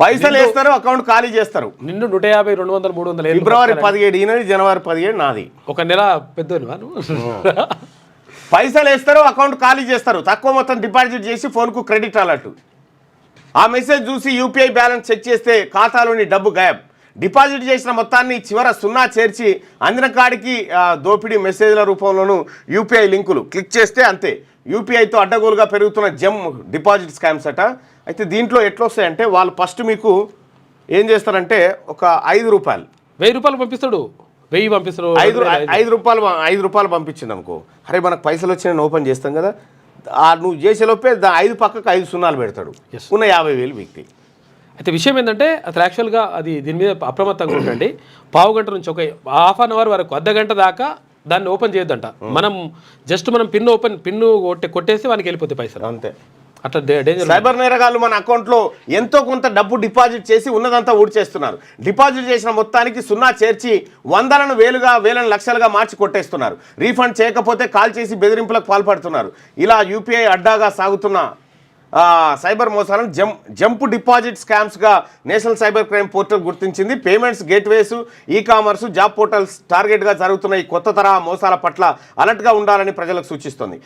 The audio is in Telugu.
పైసలు వేస్తారు, అకౌంట్ ఖాళీ చేస్తారు. నిన్ను 150, 200, 300 ఫిబ్రవరి 17 ఈయనది, జనవరి 17 నాది. ఒక నెల పెద్దోని పైసలు వేస్తారు, అకౌంట్ ఖాళీ చేస్తారు, తక్కువ మొత్తం డిపాజిట్ చేసి ఫోన్కు క్రెడిట్ అలర్ట్. ఆ మెసేజ్ చూసి యూపీఐ బ్యాలెన్స్ చెక్ చేస్తే ఖాతాలోని డబ్బు గాయబ్. డిపాజిట్ చేసిన మొత్తాన్ని చివర 0 చేర్చి అందిన కాడికి దోపిడీ మెసేజ్ల రూపంలోనూ యూపీఐ లింకులు క్లిక్ చేస్తే అంతే. యూపీఐతో అడ్డగోలుగా పెరుగుతున్న జమ్ డిపాజిట్ స్కామ్స్ అట. అయితే దీంట్లో ఎట్లా వస్తాయంటే వాళ్ళు ఫస్ట్ మీకు ఏం చేస్తారంటే ఒక 5 రూపాయలు 1000 రూపాయలు పంపిస్తాడు, 1000 పంపిస్తాడు, 5 రూపాయలు పంపించింది అనుకో, అరే మనకు పైసలు వచ్చి ఓపెన్ చేస్తాం కదా, నువ్వు చేసేలోపే 5 పక్కకు 5 సున్నాలు పెడతాడు, ఉన్న 50,000 వ్యక్తి. అయితే విషయం ఏంటంటే అసలు యాక్చువల్గా అది దీని మీద అప్రమత్తంగా ఉండండి. పావు గంట నుంచి ఒక ½ అన్ అవర్ వరకు, అర్ధగంట దాకా దాన్ని ఓపెన్ చేయొద్దంట. మనం జస్ట్ మనం పిన్ను కొట్టేసి వానికి వెళ్ళిపోతాయి పైసలు, అంతే. అట్లా డేంజర్. సైబర్ నేరగాళ్ళు మన అకౌంట్లో ఎంతో కొంత డబ్బు డిపాజిట్ చేసి ఉన్నదంతా ఊడ్చేస్తున్నారు. డిపాజిట్ చేసిన మొత్తానికి 0 చేర్చి వందలను వేలుగా, వేలను లక్షలుగా మార్చి కొట్టేస్తున్నారు. రీఫండ్ చేయకపోతే కాల్ చేసి బెదిరింపులకు పాల్పడుతున్నారు. ఇలా యూపీఐ అడ్డాగా సాగుతున్న సైబర్ మోసాలను జంప్ డిపాజిట్ స్కామ్స్గా నేషనల్ సైబర్ క్రైమ్ పోర్టల్ గుర్తించింది. Payments gateways, e-commerce, job portals టార్గెట్గా జరుగుతున్న ఈ కొత్త తరహా మోసాల పట్ల అలర్ట్గా ఉండాలని ప్రజలకు సూచిస్తోంది.